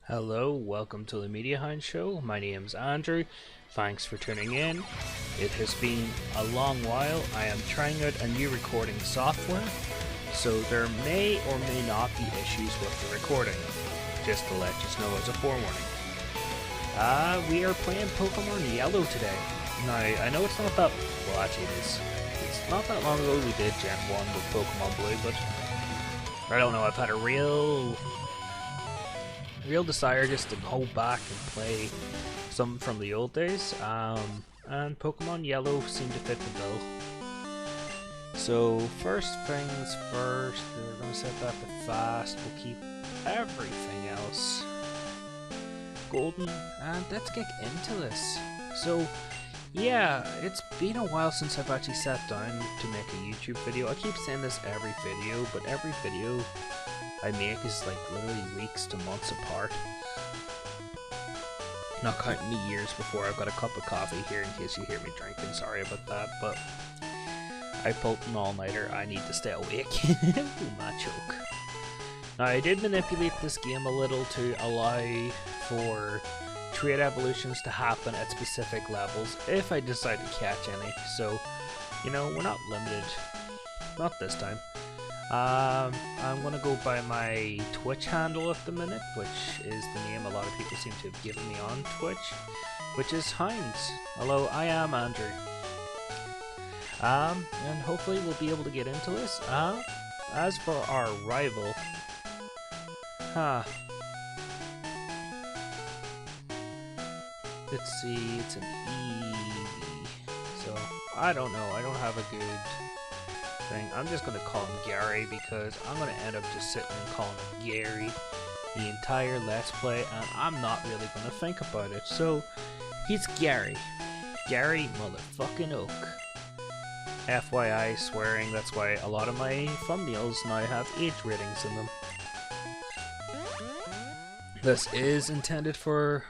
Hello, welcome to TheMediaHoundsShow. My name's Andrew. Thanks for tuning in. It has been a long while. I am trying out a new recording software, so there may or may not be issues with the recording. Just to let you know as a forewarning. We are playing Pokemon Yellow today. Now, I know it's not that... well, actually it is. It's not that long ago we did Gen 1 with Pokemon Blue, but... I don't know, I've had a real desire just to go back and play some from the old days, and Pokemon Yellow seemed to fit the bill. So first things first, we're going to set that to fast. We'll keep everything else golden, and let's get into this. So yeah, it's been a while since I've actually sat down to make a YouTube video. I keep saying this every video, but every video I make is like literally weeks to months apart. Not counting the years before I've got a cup of coffee here in case you hear me drinking, sorry about that, but I pulled an all-nighter, I need to stay awake. My choke. Now I did manipulate this game a little to allow for trait evolutions to happen at specific levels if I decide to catch any, so you know, we're not limited. Not this time. I'm gonna go by my Twitch handle at the minute, which is the name a lot of people seem to have given me on Twitch, which is Hounds. Hello, I am Andrew. And hopefully we'll be able to get into this. As for our rival, let's see, it's an Eevee, so I don't know, I don't have a good thing. I'm just gonna call him Gary because I'm gonna end up just sitting and calling him Gary the entire Let's Play, and I'm not really gonna think about it. So he's Gary. Gary motherfucking Oak. FYI swearing, that's why a lot of my thumbnails now have age ratings in them. This is intended for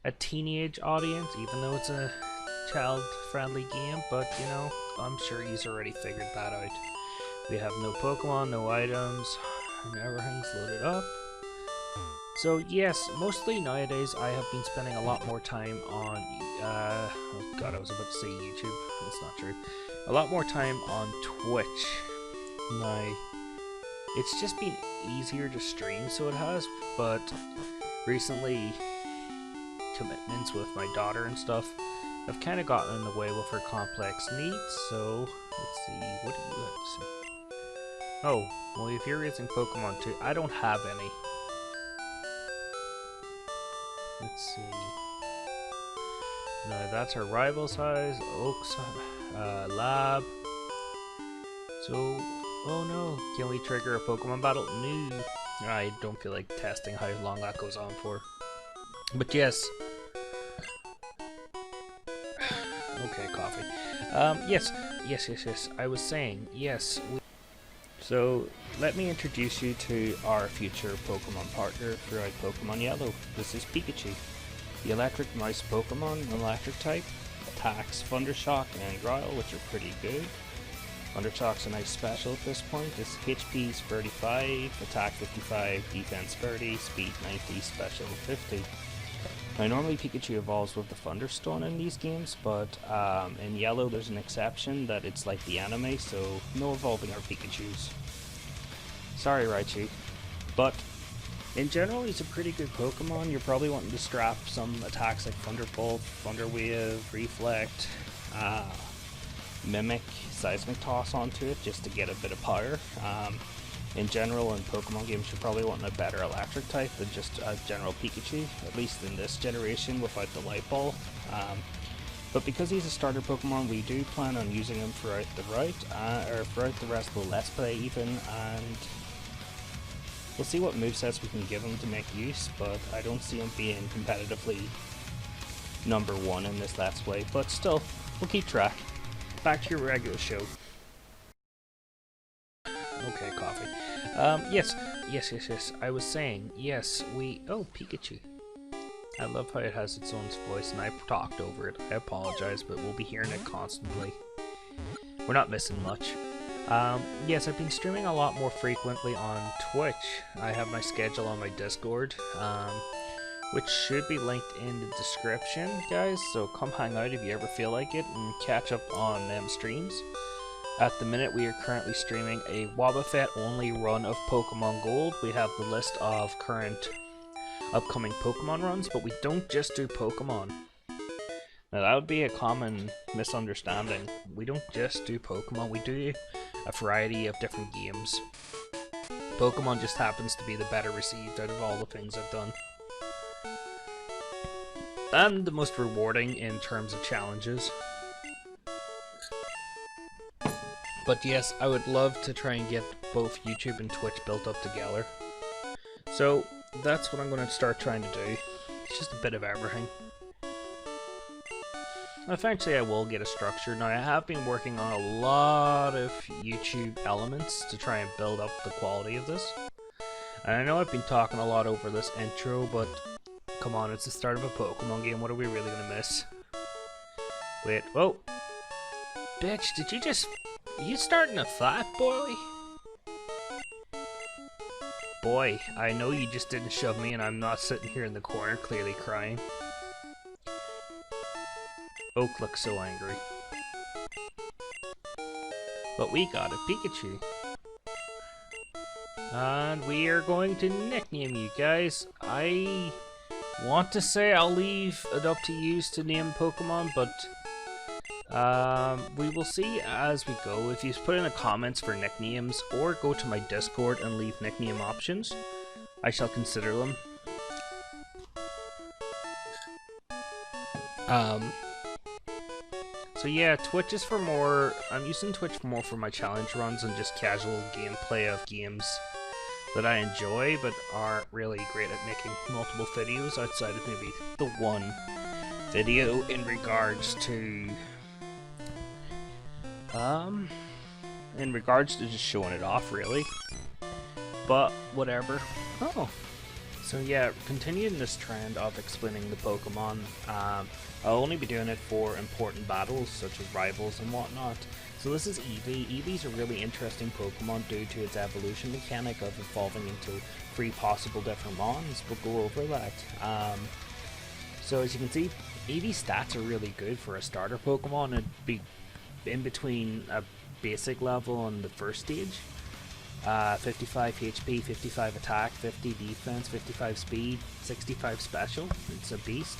a teenage audience, even though it's a child-friendly game, but you know, I'm sure he's already figured that out. We have no Pokemon, no items, and everything's loaded up. So yes, mostly nowadays I have been spending a lot more time on, oh god, I was about to say YouTube, that's not true. A lot more time on Twitch. Now, it's just been easier to stream, so it has, but recently, commitments with my daughter and stuff, I've kind of gotten in the way with her complex needs, so let's see, what do you have to say? Oh, well if you're raising Pokemon too, I don't have any. Let's see. No, that's her rival size, Oak's lab. So, oh no, can we trigger a Pokemon battle? No. I don't feel like testing how long that goes on for. But yes. Okay, coffee. Yes. I was saying, yes. So, let me introduce you to our future Pokemon partner throughout Pokemon Yellow. This is Pikachu. The electric mouse Pokemon, electric type, attacks Thundershock and Growl, which are pretty good. Thundershock's a nice special at this point. Its HP is 35, attack 55, defense 30, speed 90, special 50. Now normally Pikachu evolves with the Thunderstone in these games, but in Yellow there's an exception that it's like the anime, so no evolving our Pikachus. Sorry Raichu. But in general he's a pretty good Pokemon. You're probably wanting to strap some attacks like Thunderbolt, Thunder Wave, Reflect, Mimic, Seismic Toss onto it just to get a bit of power. In general, in Pokemon games, you're probably wanting a better electric type than just a general Pikachu, at least in this generation without the Light Ball. But because he's a starter Pokemon, we do plan on using him throughout the throughout the rest of the Let's Play even, and we'll see what movesets we can give him to make use, but I don't see him being competitively #1 in this Let's Play, but still, we'll keep track. Back to your regular show. Okay, coffee. Yes. I was saying, yes, oh, Pikachu. I love how it has its own voice, and I talked over it. I apologize, but we'll be hearing it constantly. We're not missing much. Yes, I've been streaming a lot more frequently on Twitch. I have my schedule on my Discord, which should be linked in the description, guys, so come hang out if you ever feel like it and catch up on them streams. At the minute, we are currently streaming a Wobbuffet only run of Pokemon Gold. We have the list of current upcoming Pokemon runs, but we don't just do Pokemon. Now that would be a common misunderstanding. We don't just do Pokemon, we do a variety of different games. Pokemon just happens to be the better received out of all the things I've done. And the most rewarding in terms of challenges. But yes, I would love to try and get both YouTube and Twitch built up together. So that's what I'm going to start trying to do. It's just a bit of everything. Eventually I will get a structure. Now I have been working on a lot of YouTube elements to try and build up the quality of this. And I know I've been talking a lot over this intro, but come on, it's the start of a Pokemon game, what are we really going to miss? Wait, whoa! Bitch, did you just... Are you starting a fight, boy? Boy, I know you just didn't shove me and I'm not sitting here in the corner clearly crying. Oak looks so angry. But we got a Pikachu. And we are going to nickname you guys. I want to say I'll leave it up to you to name Pokemon, but we will see as we go. If you put in the comments for nicknames or go to my Discord and leave nickname options, I shall consider them. So yeah, Twitch is for more, I'm using Twitch for more for my challenge runs and just casual gameplay of games that I enjoy but aren't really great at making multiple videos outside of maybe the one video in regards to just showing it off really. But whatever. Oh. So yeah, continuing this trend of explaining the Pokemon, I'll only be doing it for important battles such as rivals and whatnot. So this is Eevee. Eevee's a really interesting Pokemon due to its evolution mechanic of evolving into 3 possible different Mons. We'll go over that. So as you can see, Eevee's stats are really good for a starter Pokemon. It'd be in between a basic level and the first stage. 55 HP, 55 attack, 50 defense, 55 speed, 65 special. It's a beast.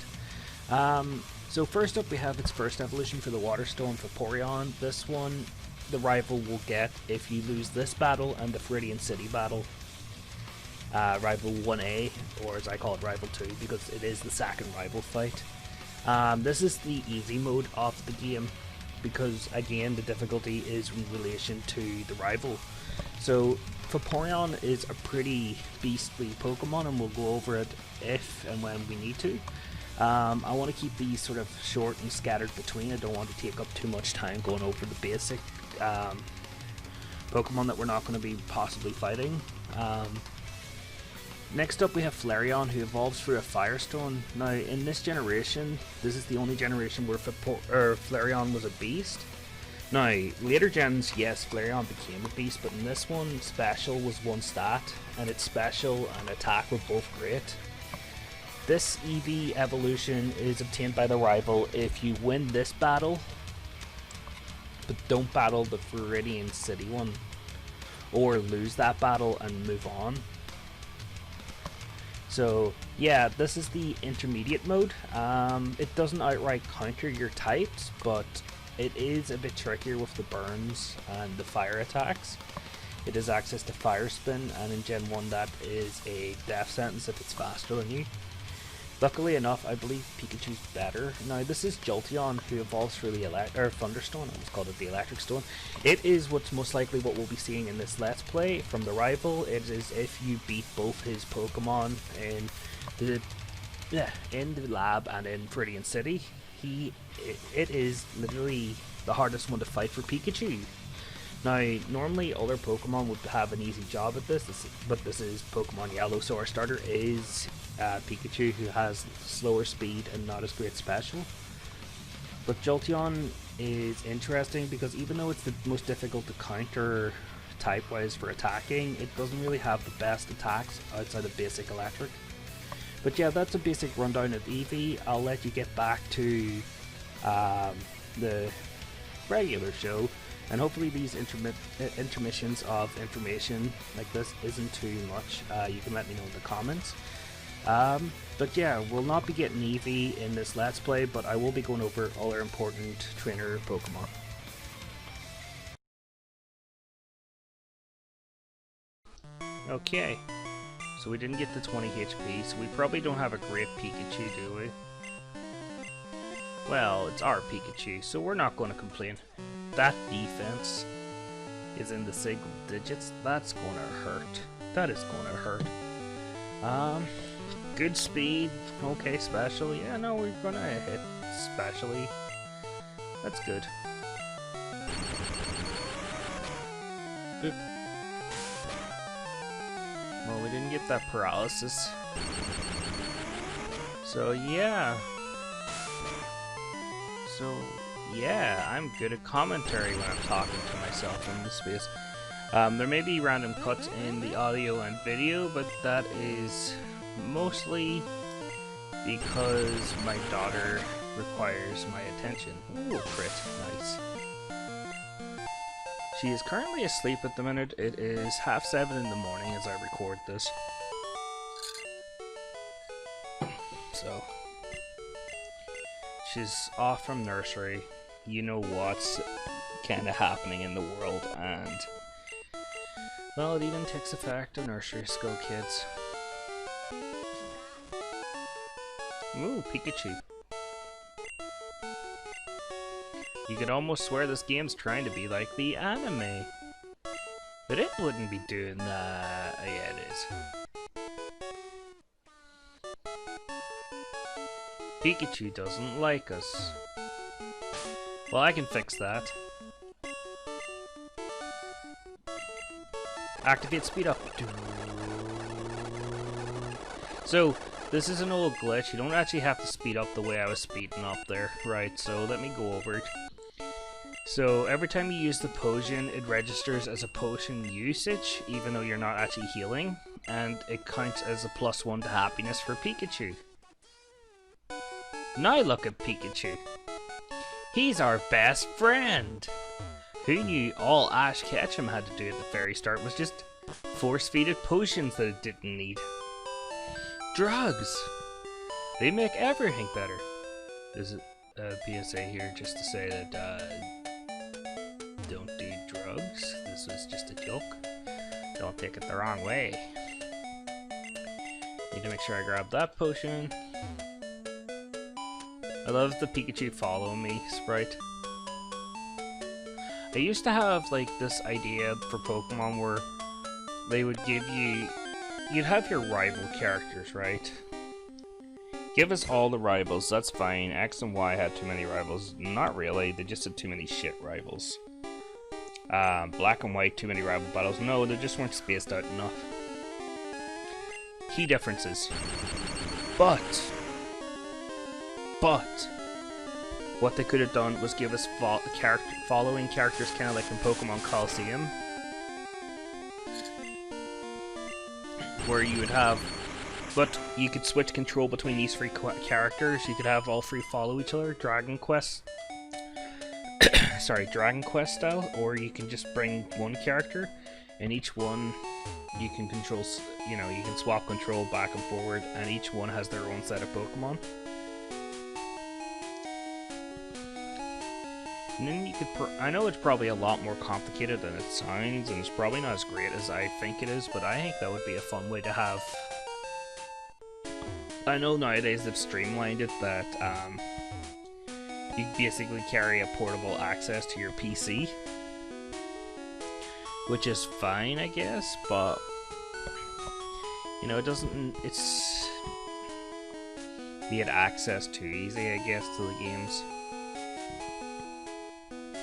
So first up we have its first evolution for the Water Stone Vaporeon. This one the rival will get if you lose this battle and the Viridian City battle. Rival 1A, or as I call it Rival 2 because it is the second rival fight. This is the easy mode of the game because again the difficulty is in relation to the rival. So Vaporeon is a pretty beastly Pokemon and we'll go over it if and when we need to. I want to keep these sort of short and scattered between. I don't want to take up too much time going over the basic Pokemon that we're not going to be possibly fighting. Next up we have Flareon, who evolves through a Firestone. Now in this generation, this is the only generation where Flareon was a beast. Now, later gens, yes, Flareon became a beast, but in this one, special was one stat, and its special and attack were both great. This Eevee evolution is obtained by the rival if you win this battle, but don't battle the Viridian City one, or lose that battle and move on. So, yeah, this is the intermediate mode. It doesn't outright counter your types, but it is a bit trickier with the burns and the fire attacks. It has access to Fire Spin, and in Gen 1 that is a death sentence if it's faster than you. Luckily enough, I believe Pikachu's better. Now this is Jolteon, who evolves through the Thunderstone. I almost called it the Electric Stone. It is what's most likely what we'll be seeing in this Let's Play from the rival. It is if you beat both his Pokemon in the lab and in Viridian City. It is literally the hardest one to fight for Pikachu. Now, normally other Pokemon would have an easy job at this, but this is Pokemon Yellow, so our starter is Pikachu, who has slower speed and not as great special. But Jolteon is interesting because even though it's the most difficult to counter type-wise for attacking, it doesn't really have the best attacks outside of basic electric. But yeah, that's a basic rundown of Eevee. I'll let you get back to the regular show, and hopefully these intermissions of information like this isn't too much. You can let me know in the comments. But yeah, we'll not be getting Eevee in this Let's Play, but I will be going over all our important trainer Pokemon. Okay, so we didn't get the 20 HP, so we probably don't have a great Pikachu, do we? Well, it's our Pikachu, so we're not going to complain. That defense is in the single digits. That's going to hurt. That is going to hurt. Good speed. Okay, special. Yeah, no, we're going to hit specially. That's good. Boop. Well, we didn't get that paralysis. So, yeah. So, yeah, I'm good at commentary when I'm talking to myself in this space. There may be random cuts in the audio and video, but that is mostly because my daughter requires my attention. Ooh, crit. Nice. She is currently asleep at the minute. It is 7:30 in the morning as I record this. So, she's off from nursery. You know what's kind of happening in the world, and well, it even takes effect in nursery school kids. Ooh, Pikachu. You could almost swear this game's trying to be like the anime, but it wouldn't be doing that. Yeah, it is. Pikachu doesn't like us. Well, I can fix that. Activate speed up. So, this is an old glitch. You don't actually have to speed up the way I was speeding up there. Right, so let me go over it. So, every time you use the potion, it registers as a potion usage, even though you're not actually healing. And it counts as a +1 to happiness for Pikachu. Now look at Pikachu. He's our best friend. Who knew all Ash Ketchum had to do at the very start was just force-feeded potions that it didn't need. Drugs! They make everything better. There's a PSA here just to say that, don't do drugs. This was just a joke. Don't take it the wrong way. Need to make sure I grab that potion. I love the Pikachu follow me sprite. I used to have like this idea for Pokemon where they would give you, you'd have your rival characters, right? Give us all the rivals, that's fine. X and Y had too many rivals. Not really, they just had too many shit rivals. Black and White, too many rival battles. No, they just weren't spaced out enough. Key differences. But what they could have done was give us following characters, kind of like in Pokemon Coliseum, where you would have, but you could switch control between these three characters. You could have all three follow each other, Dragon Quest, Dragon Quest style, or you can just bring one character, and each one you can control. You know, you can swap control back and forward, and each one has their own set of Pokemon. And then you could, I know it's probably a lot more complicated than it sounds, and it's probably not as great as I think it is, but I think that would be a fun way to have. I know nowadays they've streamlined it that you basically carry a portable access to your PC, which is fine, I guess, but you know, it doesn't, it's made access too easy, I guess, to the games.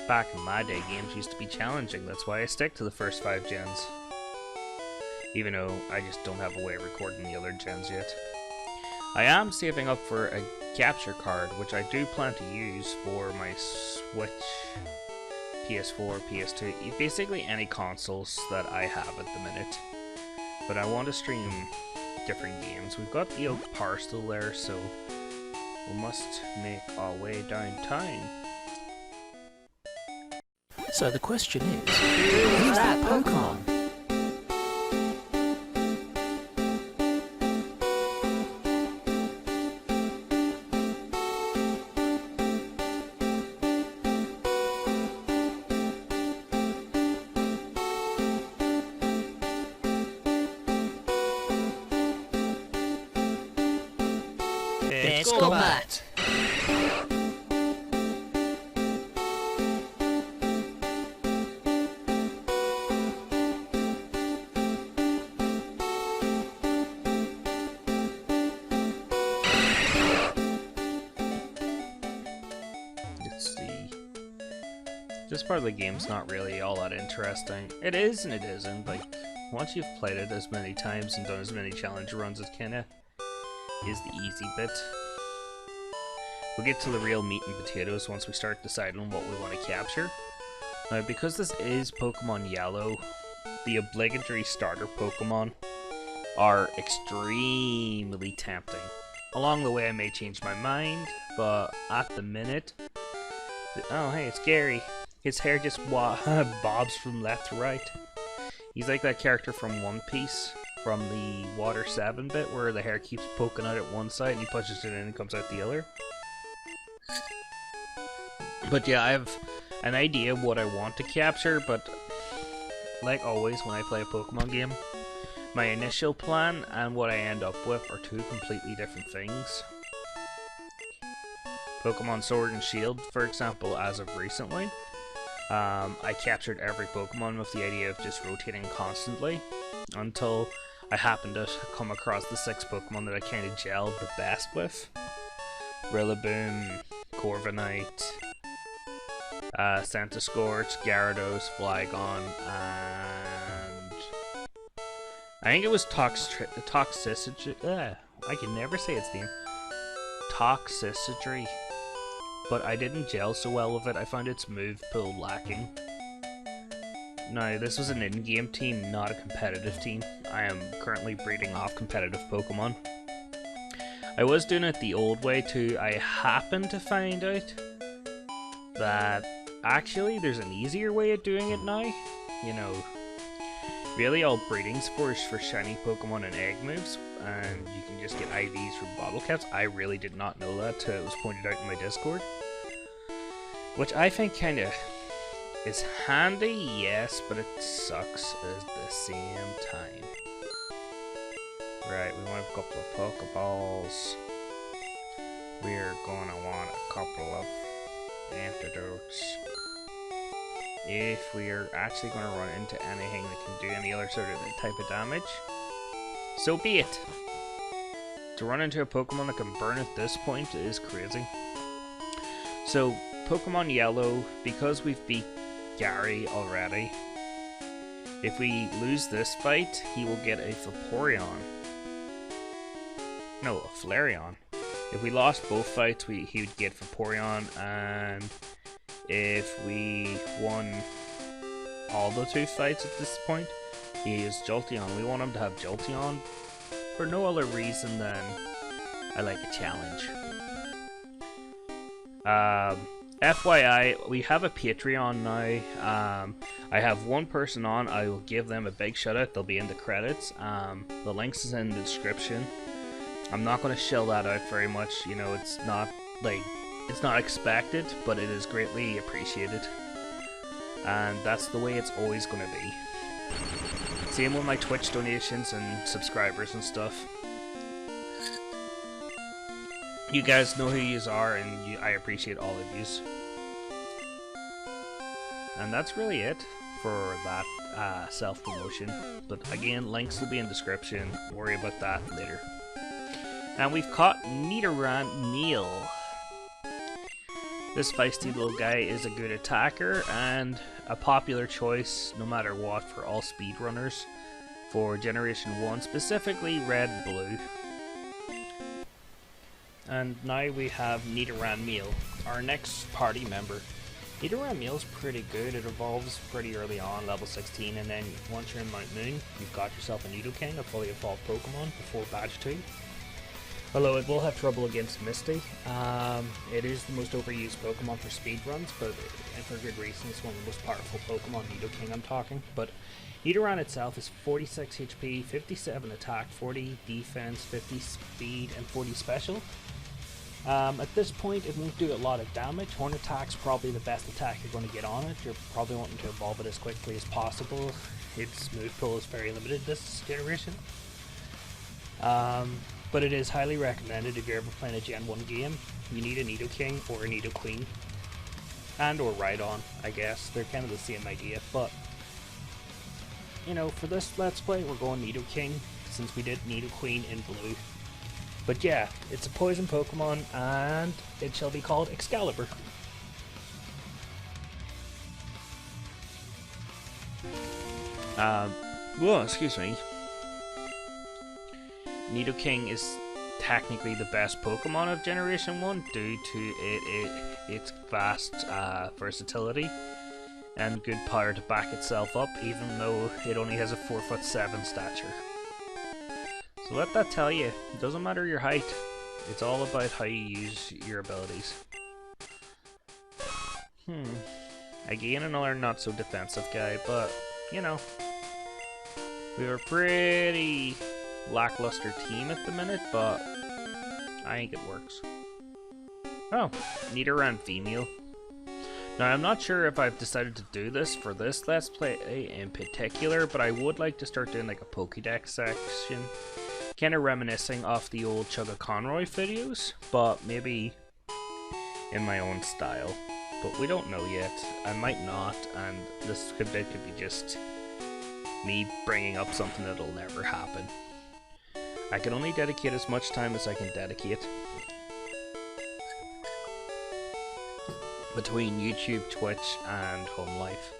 Back in my day, games used to be challenging, that's why I stick to the first 5 gens. Even though I just don't have a way of recording the other gens yet. I am saving up for a capture card, which I do plan to use for my Switch, PS4, PS2, basically any consoles that I have at the minute. But I want to stream different games. We've got the old Parcel there, so we must make our way downtown. So the question is, who's that Pokemon? Let's go, Matt. Let's see. This part of the game's not really all that interesting. It is and it isn't. Like, once you've played it as many times and done as many challenge runs, it kinda is the easy bit. We'll get to the real meat and potatoes once we start deciding on what we want to capture. Now, because this is Pokemon Yellow, the obligatory starter Pokemon are extremely tempting. Along the way I may change my mind, but at the minute... Oh hey, it's Gary. His hair just bobs from left to right. He's like that character from One Piece, from the Water 7 bit, where the hair keeps poking out at one side and he pushes it in and comes out the other. But yeah, I have an idea of what I want to capture, but like always when I play a Pokemon game, my initial plan and what I end up with are two completely different things. Pokemon Sword and Shield, for example, as of recently, I captured every Pokemon with the idea of just rotating constantly until I happened to come across the 6 Pokemon that I kind of gelled the best with. Rillaboom, Corviknight, Centiskorch, Gyarados, Flygon, and I think it was Toxicity. I can never say its name. Toxicity. But I didn't gel so well with it. I found its move pool lacking. Now, this was an in-game team, not a competitive team. I am currently breeding off competitive Pokemon. I was doing it the old way too. I happened to find out that actually there's an easier way of doing it now. You know, really all breeding's for shiny Pokemon and egg moves, and you can just get IVs from bottle caps. I really did not know that till it was pointed out in my Discord. Which I think kind of is handy, yes, but it sucks at the same time. Right, we want a couple of Pokeballs. We're gonna want a couple of antidotes. If we're actually gonna run into anything that can do any other sort of type of damage, so be it. To run into a Pokemon that can burn at this point is crazy. So, Pokemon Yellow, because we've beat Gary already, if we lose this fight, he will get a Vaporeon. No, a Flareon. If we lost both fights, he would get Vaporeon, and if we won all the 2 fights at this point, he is Jolteon. We want him to have Jolteon for no other reason than I like a challenge. FYI, we have a Patreon now. I have one person on. I will give them a big shout out. They'll be in the credits. The links is in the description. I'm not going to shell that out very much. You know, it's not expected, but it is greatly appreciated. And that's the way it's always going to be. Same with my Twitch donations and subscribers and stuff. You guys know who yous are, and I appreciate all of yous. And that's really it for that self-promotion. But again, links will be in the description. Worry about that later. And we've caught Nidoran Neil. This feisty little guy is a good attacker and a popular choice, no matter what, for all speedrunners for Generation 1, specifically Red and Blue. and now we have Nidoran Meal, our next party member. Nidoran Meal's pretty good. It evolves pretty early on, level 16, and then once you're in Mount Moon, you've got yourself a Nidoking, a fully evolved Pokemon, before Badge 2. Although it will have trouble against Misty. It is the most overused Pokemon for speedruns, but for good reason. It's one of the most powerful Pokemon, Nidoking I'm talking. But Nidoran itself is 46 HP, 57 attack, 40 defense, 50 speed, and 40 special. At this point, it won't do a lot of damage. Horn Attack's probably the best attack you're going to get on it. You're probably wanting to evolve it as quickly as possible. Its move pool is very limited this generation. But it is highly recommended if you're ever playing a Gen 1 game. You need a Nidoking or a Nidoqueen. And or Rhydon, I guess. They're kind of the same idea, but you know, for this Let's Play, we're going Nidoking, since we did Nidoqueen in blue. But yeah, it's a poison Pokemon, and it shall be called Excalibur. Well, excuse me. Nidoking is technically the best Pokemon of Generation 1 due to its vast versatility and good power to back itself up, even though it only has a 4'7" stature. So let that tell you, it doesn't matter your height, it's all about how you use your abilities. Again, another not so defensive guy, but you know, we have a pretty lackluster team at the minute, but I think it works. Oh, Nidoran female. Now, I'm not sure if I've decided to do this for this Let's Play in particular, but I would like to start doing like a Pokédex section, kind of reminiscing off the old Chugga Conroy videos, but maybe in my own style. But we don't know yet. I might not, and this could be just me bringing up something that'll never happen. I can only dedicate as much time as I can dedicate between YouTube, Twitch, and home life.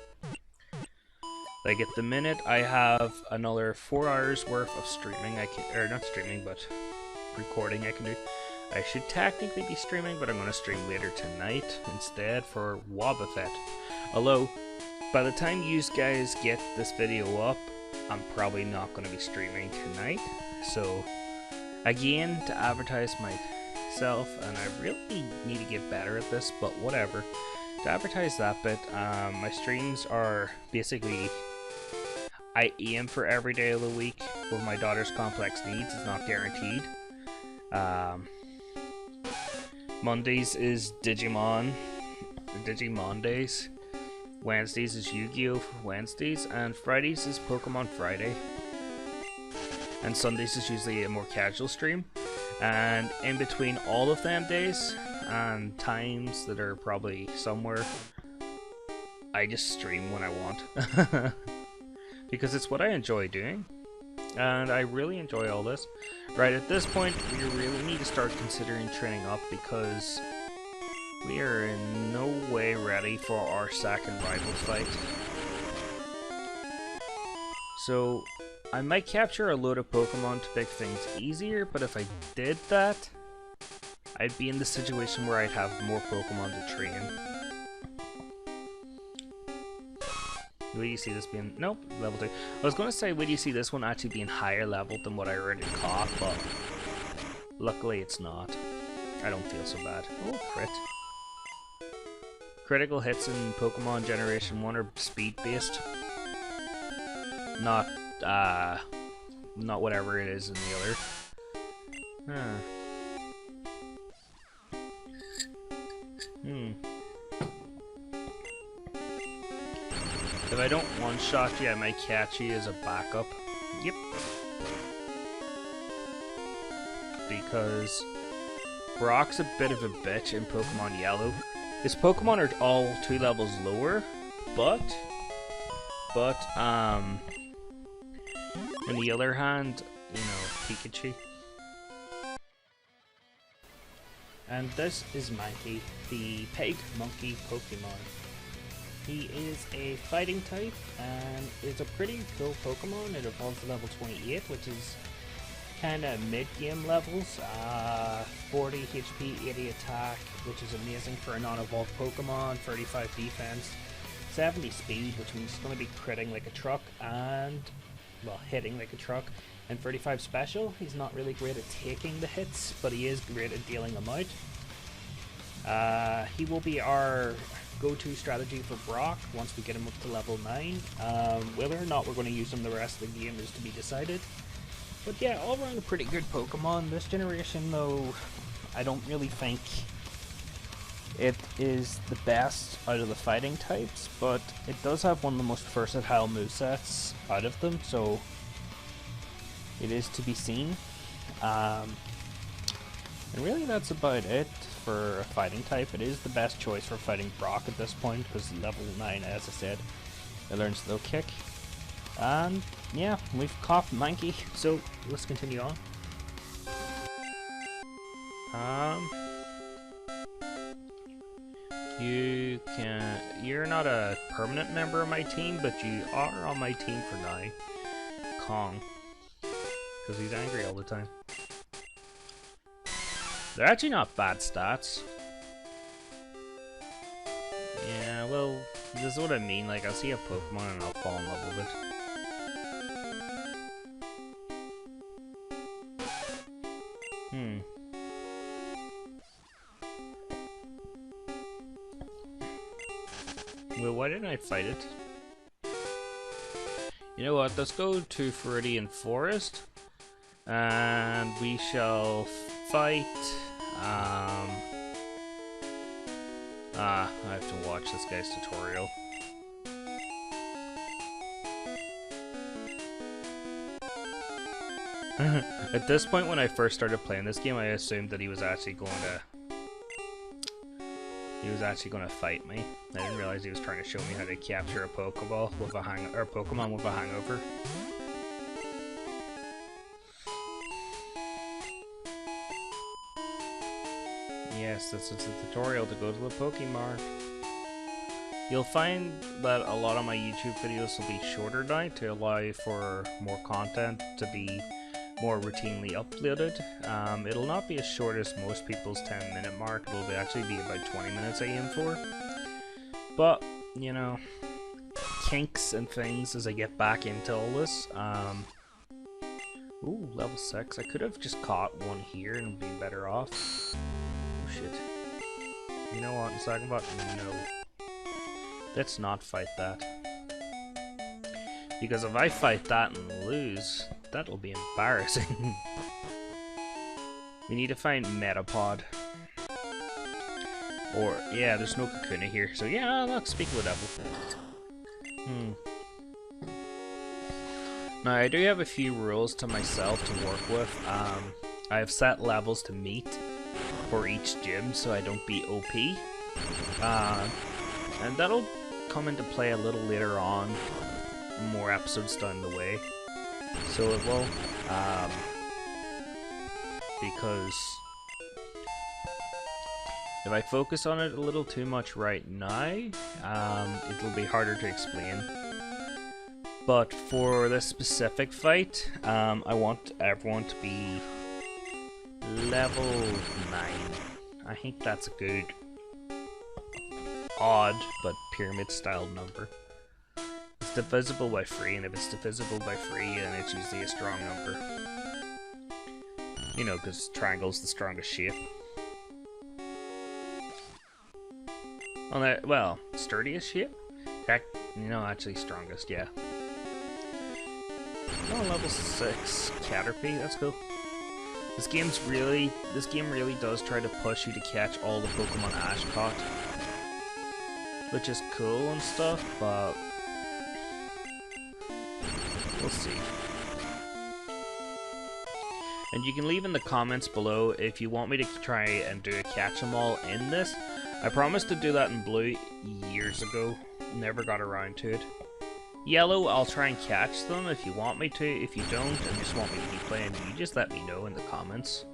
Like at the minute, I have another 4 hours worth of streaming. Or not streaming, but recording I can do. I should technically be streaming, but I'm going to stream later tonight instead for Wobbuffet. Although, by the time you guys get this video up, I'm probably not going to be streaming tonight. So, again, to advertise myself, and I really need to get better at this, but whatever. To advertise that bit, my streams are basically, I aim for every day of the week. With my daughter's complex needs, it's not guaranteed. Mondays is Digimon days. Wednesdays is Yu-Gi-Oh! Wednesdays, and Fridays is Pokemon Friday. And Sundays is usually a more casual stream. And in between all of them days, and times that are probably somewhere, I just stream when I want. Because it's what I enjoy doing. And I really enjoy all this. Right, at this point, we really need to start considering training up because we are in no way ready for our second rival fight. So, I might capture a load of Pokemon to make things easier, but if I did that, I'd be in the situation where I'd have more Pokemon to train. Would you see this being... Nope, level 2. I was going to say, would you see this one actually being higher level than what I already caught, but luckily it's not. I don't feel so bad. Oh, crit. Critical hits in Pokemon Generation 1 are speed-based. Not whatever it is in the other. If I don't one-shot you, I might catch you as a backup. Yep. Because Brock's a bit of a bitch in Pokemon Yellow. His Pokemon are all 2 levels lower, but on the other hand, you know, Pikachu. And this is Mankey, the pig monkey Pokemon. He is a fighting type, and it's a pretty cool Pokemon. It evolves to level 28, which is kind of mid-game levels. 40 HP, 80 attack, which is amazing for a non-evolved Pokemon, 35 defense, 70 speed, which means it's going to be critting like a truck, and, well, hitting like a truck, and 35 special. He's not really great at taking the hits, but he is great at dealing them out. He will be our go-to strategy for Brock once we get him up to level 9. Whether or not we're going to use him the rest of the game is to be decided. But yeah, all around a pretty good Pokemon. This generation, though, I don't really think it is the best out of the fighting types, but it does have one of the most versatile movesets out of them, so it is to be seen. And really that's about it for a fighting type. It is the best choice for fighting Brock at this point, because level 9, as I said, it learns Low Kick. And yeah, we've caught Mankey, so let's continue on. You're not a permanent member of my team, but you are on my team for now. Kong. Because he's angry all the time. They're actually not bad stats. Yeah, well, this is what I mean. Like, I'll see a Pokemon and I'll fall in love with it. Well, why didn't I fight it? You know what, let's go to Viridian Forest. And we shall fight... I have to watch this guy's tutorial. At this point, when I first started playing this game, I assumed that he was actually going to fight me. I didn't realize he was trying to show me how to capture a Pokeball with a Pokemon with a hangover. Yes, this is the tutorial to go to the Pokemon. You'll find that a lot of my YouTube videos will be shorter now to allow for more content to be more routinely uploaded. It'll not be as short as most people's 10-minute mark. It'll actually be about 20 minutes I aim for. But, you know, kinks and things as I get back into all this. Ooh, level 6. I could have just caught one here and been better off. Oh shit. You know what, in second thought, no. Let's not fight that. Because if I fight that and lose, that'll be embarrassing. We need to find Metapod. Or, yeah, there's no Kakuna here, so yeah, I'll not speak with devil. Now, I do have a few rules to myself to work with. I have set levels to meet for each gym, so I don't be OP. And that'll come into play a little later on, more episodes down the way. So it will, because if I focus on it a little too much right now, it'll be harder to explain. But for this specific fight, I want everyone to be level 9. I think that's a good, odd, but pyramid-style number. It's divisible by 3, and if it's divisible by 3, then it's usually a strong number. You know, because triangle's the strongest shape. Well, sturdiest shape? You know, actually strongest, yeah. Oh, level 6 Caterpie, that's cool. This game really does try to push you to catch all the Pokemon Ash caught, which is cool and stuff, but we'll see. And you can leave in the comments below if you want me to try and do a catch 'em all in this. I promised to do that in blue years ago, never got around to it. Yellow, I'll try and catch them if you want me to. If you don't and just want me to keep playing, you just let me know in the comments.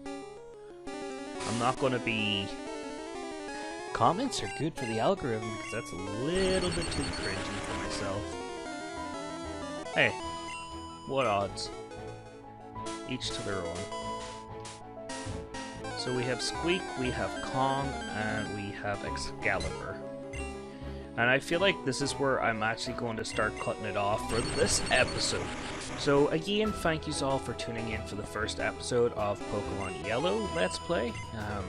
I'm not going to be... Comments are good for the algorithm because that's a little bit too cringy for myself. Hey, what odds? each to their own. So we have Squeak, we have Kong, and we have Excalibur. And I feel like this is where I'm actually going to start cutting it off for this episode. So again, thank you all for tuning in for the first episode of Pokemon Yellow Let's Play.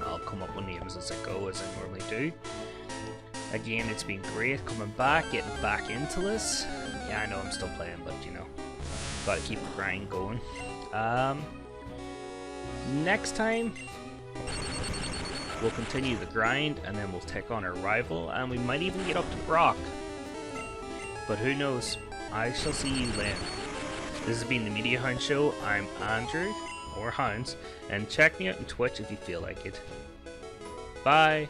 I'll come up with names as I go, as I normally do. Again, it's been great coming back, getting back into this. Yeah, I know I'm still playing, but you know, gotta keep the grind going. Next time, we'll continue the grind, and then we'll take on our rival, and we might even get up to Brock. But who knows? I shall see you then. This has been the Media Hound Show. I'm Andrew, or Hounds, and check me out on Twitch if you feel like it. Bye!